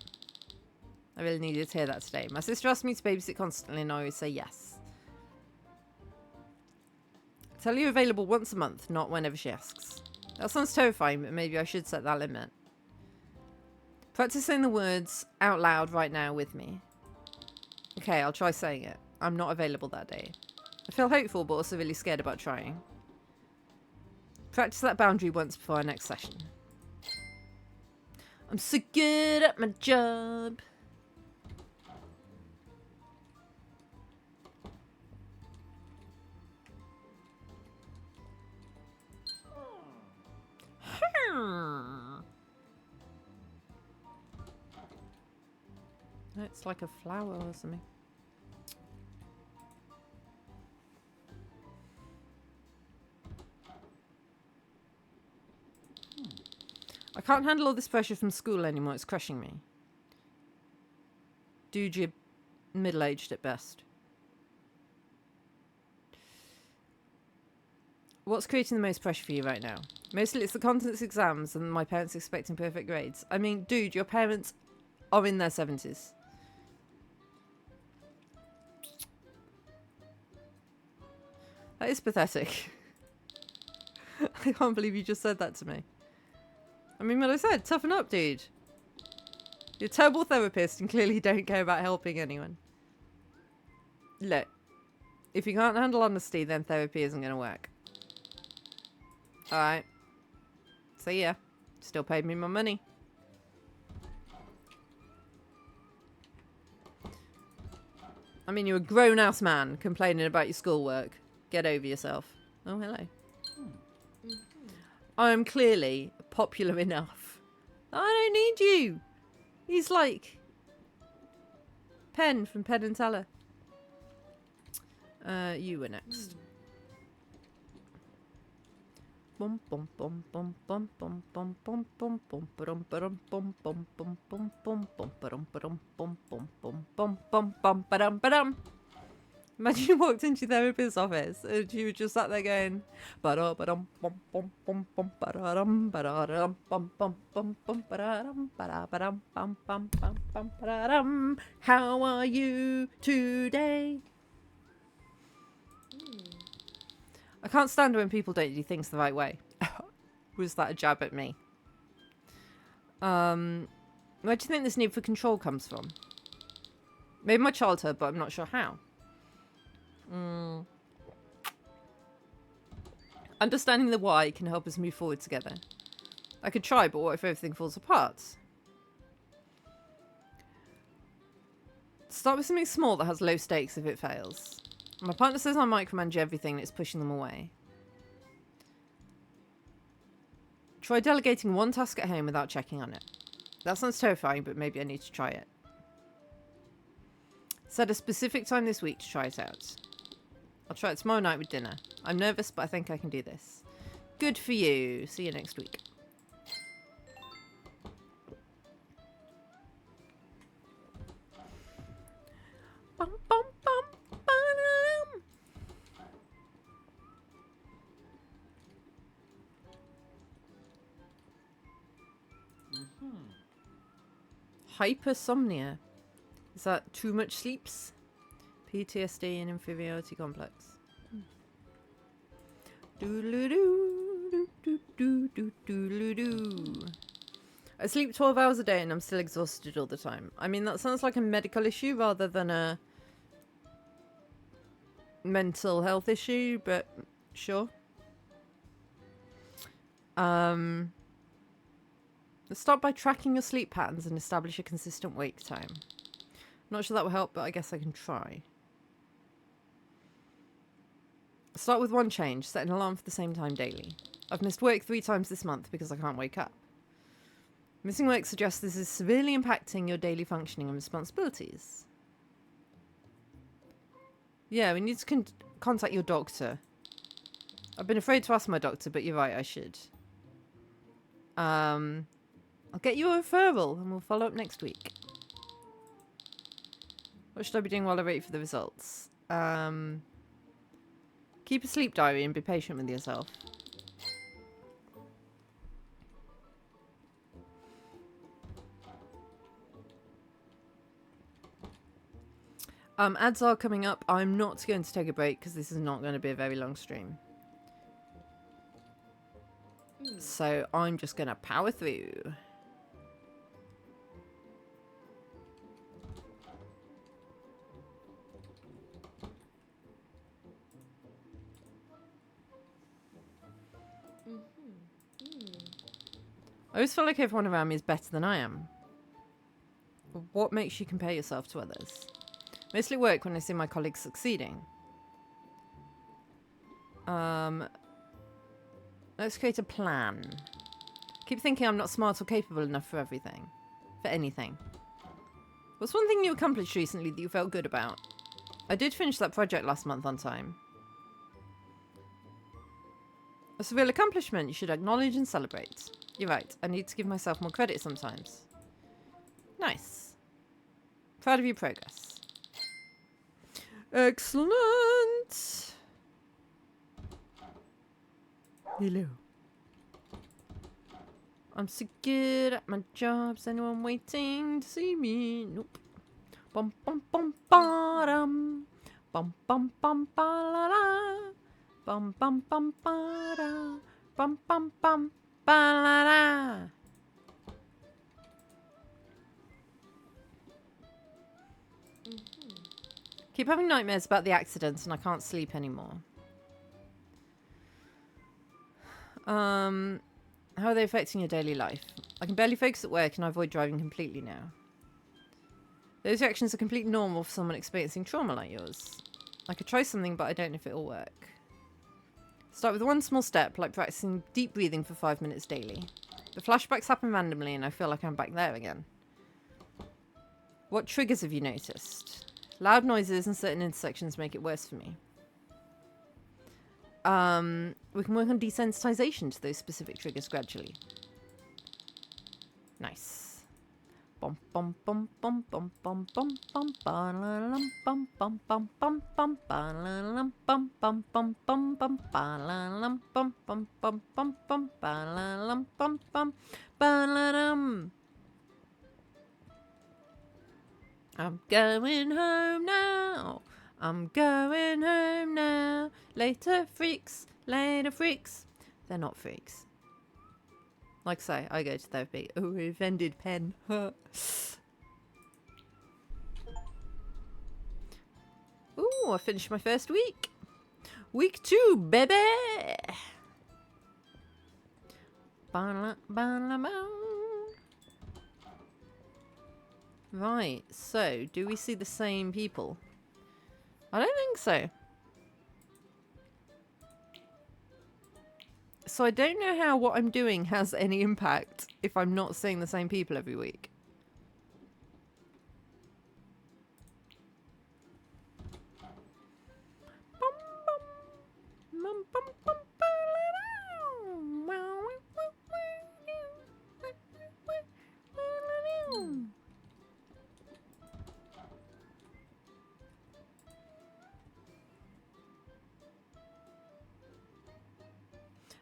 Speaker 1: I really needed to hear that today. My sister asked me to babysit constantly, and I always say yes. Tell you available once a month, not whenever she asks. That sounds terrifying, but maybe I should set that limit. Practice saying the words out loud right now with me. Okay, I'll try saying it. I'm not available that day. I feel hopeful, but also really scared about trying. Practice that boundary once before our next session. I'm so good at my job. It's like a flower or something. I can't handle all this pressure from school anymore. It's crushing me. Dude, you're middle-aged at best. What's creating the most pressure for you right now? Mostly it's the contents exams and my parents expecting perfect grades. I mean, dude, your parents are in their 70s. That is pathetic. I can't believe you just said that to me. I mean, what I said, toughen up, dude. You're a terrible therapist and clearly don't care about helping anyone. Look, if you can't handle honesty, then therapy isn't going to work. Alright. See ya. Still paid me my money. I mean, you're a grown-ass man complaining about your schoolwork. Get over yourself. Oh, hello. I am clearly popular enough. I don't need you. He's like Penn from Penn and Teller. You were next. Imagine you walked into your therapist's office and you were just sat there going, how are you today? I can't stand when people don't do things the right way. Was that a jab at me? Where do you think this need for control comes from? Maybe my childhood, but I'm not sure how. Understanding the why can help us move forward together. I could try, but what if everything falls apart? Start with something small that has low stakes if it fails. My partner says I micromanage everything and it's pushing them away. Try delegating one task at home without checking on it. That sounds terrifying, but maybe I need to try it. Set a specific time this week to try it out. I'll try it tomorrow night with dinner. I'm nervous, but I think I can do this. Good for you. See you next week. Bum, bum, bum, ba-dum. Hypersomnia. Is that too much sleeps? PTSD and inferiority complex. I sleep 12 hours a day and I'm still exhausted all the time. I mean, that sounds like a medical issue rather than a mental health issue, but sure. Let's start by tracking your sleep patterns and establish a consistent wake time. Not sure that will help, but I guess I can try. Start with one change, set an alarm for the same time daily. I've missed work 3 times this month because I can't wake up. Missing work suggests this is severely impacting your daily functioning and responsibilities. Yeah, we need to contact your doctor. I've been afraid to ask my doctor, but you're right, I should. I'll get you a referral and we'll follow up next week. What should I be doing while I wait for the results? Keep a sleep diary and be patient with yourself. Ads are coming up. I'm not going to take a break because this is not going to be a very long stream. So I'm just going to power through. I always feel like everyone around me is better than I am. What makes you compare yourself to others? Mostly work when I see my colleagues succeeding. Let's create a plan. Keep thinking I'm not smart or capable enough for everything. For anything. What's one thing you accomplished recently that you felt good about? I did finish that project last month on time. It's a real accomplishment you should acknowledge and celebrate. You're right, I need to give myself more credit sometimes. Nice. Proud of your progress. Excellent! Hello. I'm so good at my job. Is anyone waiting to see me? Nope. Bum bum bum ba-dum. Bum bum bum ba-la-la. Bum bum bum ba-da. Bum bum bum ba-la-la. Keep having nightmares about the accident and I can't sleep anymore. How are they affecting your daily life? I can barely focus at work and I avoid driving completely now. Those reactions are completely normal for someone experiencing trauma like yours. I could try something, but I don't know if it'll work. Start with one small step, like practicing deep breathing for 5 minutes daily. The flashbacks happen randomly and I feel like I'm back there again. What triggers have you noticed? Loud noises and certain intersections make it worse for me. we can work on desensitization to those specific triggers gradually. Nice. Bum bum bum bum bum bum bum bum ba-la-lum, bum bum bum bum bum ba-la-lum, bum bum bum bum bum ba-la-lum, bum bum bum bum bum ba-la-lum, bum bum ba-la-dum. I'm going home now. I'm going home now. Later, freaks. Later, freaks. They're not freaks. Like I say, I go to therapy. Oh, offended pen. Ooh, I finished my first week. Week 2, baby. Right, so do we see the same people? I don't think so. So I don't know how what I'm doing has any impact if I'm not seeing the same people every week.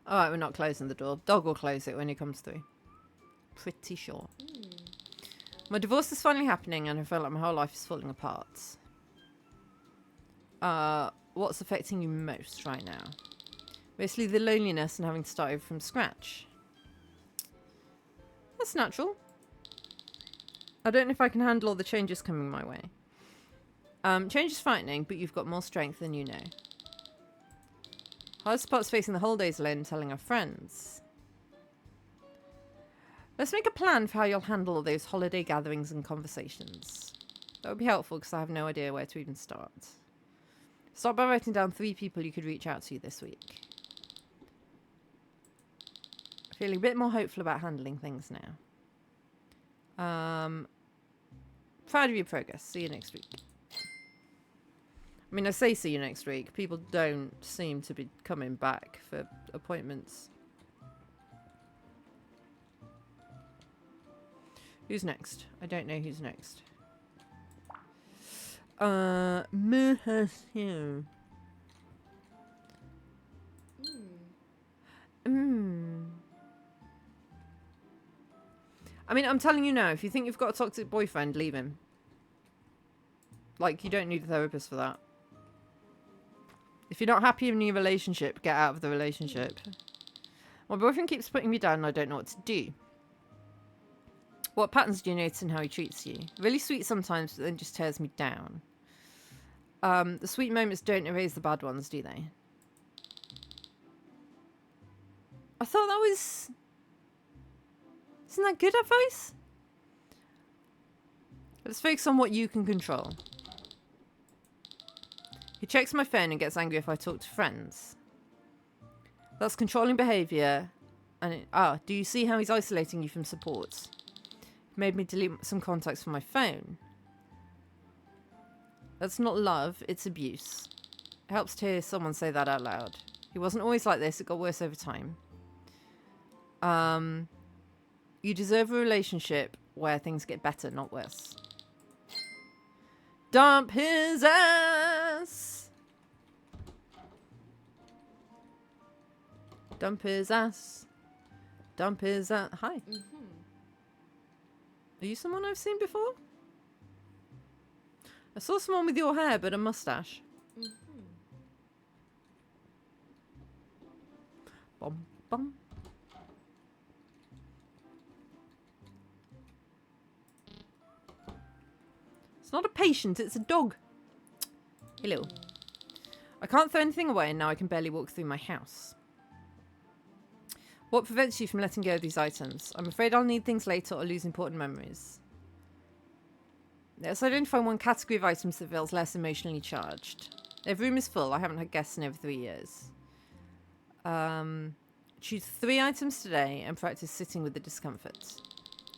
Speaker 1: Alright, we're not closing the door. Dog will close it when he comes through. Pretty sure. My divorce is finally happening and I feel like my whole life is falling apart. What's affecting you most right now? Mostly the loneliness and having to start over from scratch. That's natural. I don't know if I can handle all the changes coming my way. Change is frightening, but you've got more strength than you know. Hardest part's facing the holidays alone and telling our friends. Let's make a plan for how you'll handle all those holiday gatherings and conversations. That would be helpful because I have no idea where to even start. Start by writing down 3 people you could reach out to this week. Feeling a bit more hopeful about handling things now. Proud of your progress. See you next week. I mean, I say see you next week. People don't seem to be coming back for appointments. Who's next? I don't know who's next. Mahasio. I mean, I'm telling you now, if you think you've got a toxic boyfriend, leave him. Like, you don't need a therapist for that. If you're not happy in your relationship, get out of the relationship. My boyfriend keeps putting me down and I don't know what to do. What patterns do you notice in how he treats you? Really sweet sometimes, but then just tears me down. The sweet moments don't erase the bad ones, do they? I thought that was... Isn't that good advice? Let's focus on what you can control. He checks my phone and gets angry if I talk to friends. That's controlling behaviour. And do you see how he's isolating you from support? He made me delete some contacts from my phone. That's not love, it's abuse. It helps to hear someone say that out loud. He wasn't always like this, it got worse over time. You deserve a relationship where things get better, not worse. Dump his ass! Dump his ass. Dump his ass. Hi. Are you someone I've seen before? I saw someone with your hair, but a mustache. Bum, bum. It's not a patient, it's a dog. Hello. I can't throw anything away and now I can barely walk through my house. What prevents you from letting go of these items? I'm afraid I'll need things later or lose important memories. Let's identify one category of items that feels less emotionally charged. If room is full, I haven't had guests in over 3 years. Choose 3 items today and practice sitting with the discomfort.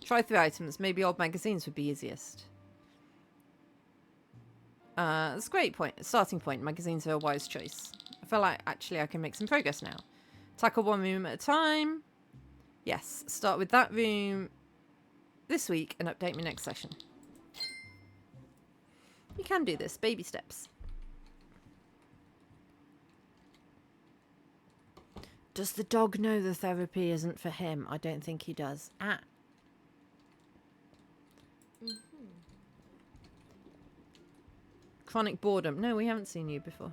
Speaker 1: Try 3 items. Maybe old magazines would be easiest. That's a great point. Starting point. Magazines are a wise choice. feel like actually I can make some progress now. Tackle one room at a time. Yes, start with that room this week and update me next session. You can do this, baby steps. Does the dog know the therapy isn't for him? I don't think he does. Ah. Chronic boredom. No, we haven't seen you before.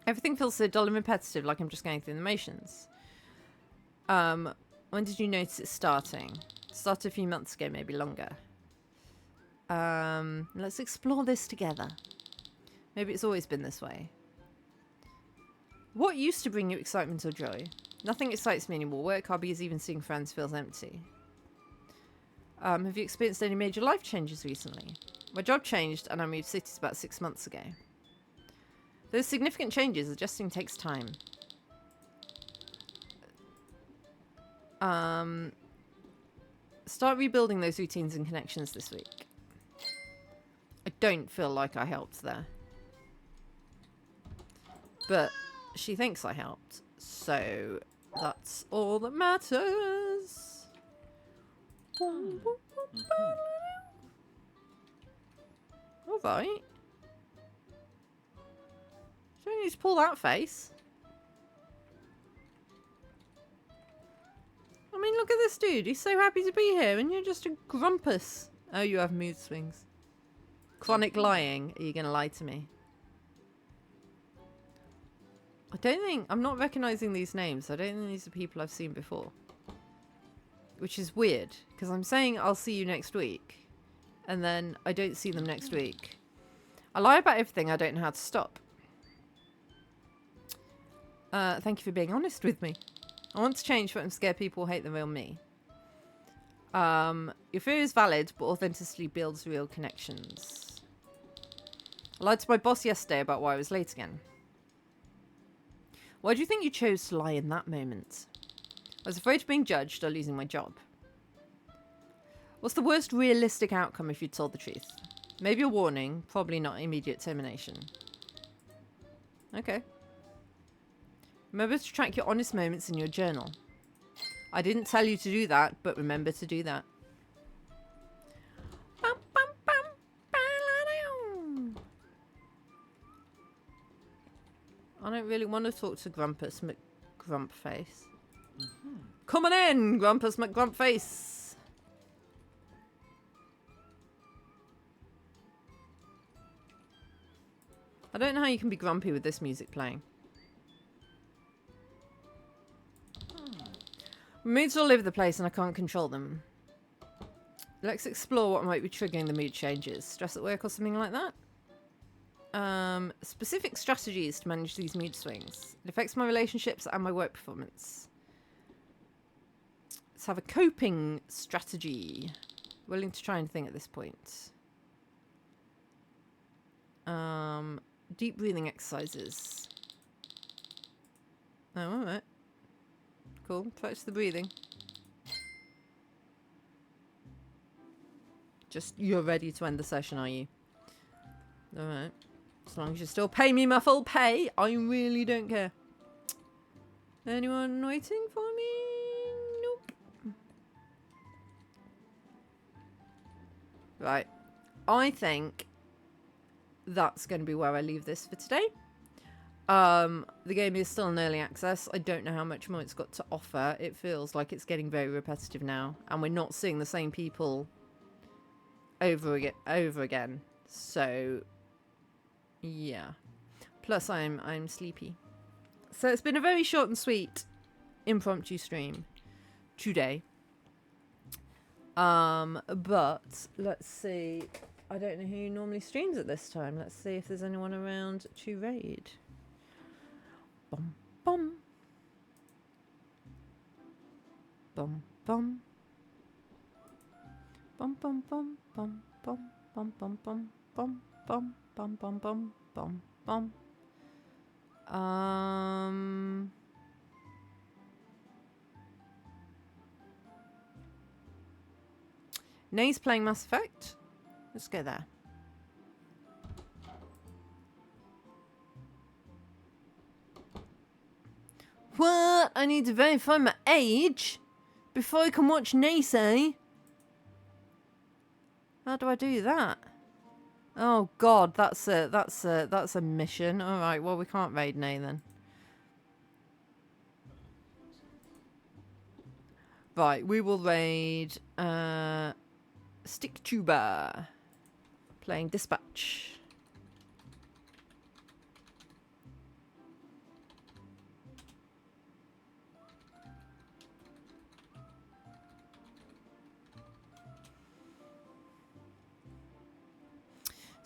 Speaker 1: Everything feels so dull and repetitive, like I'm just going through the motions. When did you notice it starting? It started a few months ago, maybe longer. Let's explore this together. Maybe it's always been this way. What used to bring you excitement or joy? Nothing excites me anymore. Work, hobbies, even seeing friends feels empty. Have you experienced any major life changes recently? My job changed and I moved cities about 6 months ago. Those significant changes, adjusting takes time. Start rebuilding those routines and connections this week. I don't feel like I helped there. But she thinks I helped. So that's all that matters. All right. Don't need to pull that face. I mean, look at this dude. He's so happy to be here, and you're just a grumpus. Oh, you have mood swings. Chronic lying. Are you going to lie to me? I don't think... I'm not recognising these names. I don't think these are people I've seen before. Which is weird, because I'm saying I'll see you next week, and then I don't see them next week. I lie about everything. I don't know how to stop. Thank you for being honest with me. I want to change, but I'm scared people will hate the real me. Your fear is valid, but authenticity builds real connections. I lied to my boss yesterday about why I was late again. Why do you think you chose to lie in that moment? I was afraid of being judged or losing my job. What's the worst realistic outcome if you told the truth? Maybe a warning, probably not immediate termination. Okay. Remember to track your honest moments in your journal. I didn't tell you to do that, but remember to do that. I don't really want to talk to Grumpus McGrumpface. Come on in, Grumpus McGrumpface. I don't know how you can be grumpy with this music playing. Moods all over the place and I can't control them. Let's explore what might be triggering the mood changes. Stress at work or something like that? Specific strategies to manage these mood swings. It affects my relationships and my work performance. Let's have a coping strategy. Willing to try anything at this point. Deep breathing exercises. Oh, alright. Cool. Practice the breathing. Just, you're ready to end the session, are you? Alright. As long as you still pay me my full pay, I really don't care. Anyone waiting for me? Nope. Right. I think that's going to be where I leave this for today. The game is still in early access. I don't know how much more it's got to offer. It feels like it's getting very repetitive now, and we're not seeing the same people over again. So, yeah. Plus, I'm sleepy. So it's been a very short and sweet impromptu stream today. But let's see. I don't know who normally streams at this time. Let's see if there's anyone around to raid. Bum bum. Bum bum. Bum bum bum bum bum bum bum bum bum bum bum bum bum bum bum. Nay's playing Mass Effect. Let's go there. What? I need to verify my age before I can watch Nay say. How do I do that? Oh God, that's a mission. All right, well we can't raid Nay then. Right, we will raid Stick Tuber. Playing Dispatch.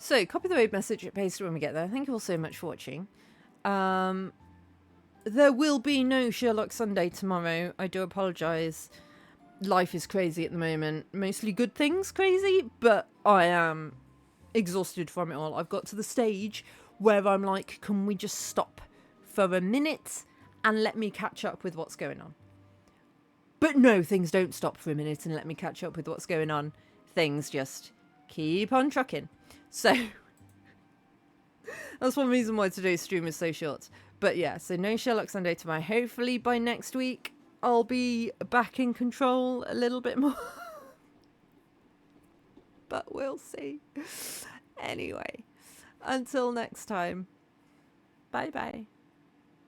Speaker 1: So, copy the raid message, paste it when we get there. Thank you all so much for watching. There will be no Sherlock Sunday tomorrow. I do apologise. Life is crazy at the moment. Mostly good things crazy, but I am exhausted from it all. I've got to the stage where I'm like, can we just stop for a minute and let me catch up with what's going on? But no, things don't stop for a minute and let me catch up with what's going on. Things just keep on trucking. So that's one reason why today's stream is so short. But yeah, so no Sherlock Sunday tomorrow. Hopefully by next week I'll be back in control a little bit more. But we'll see. Anyway, until next time. Bye bye.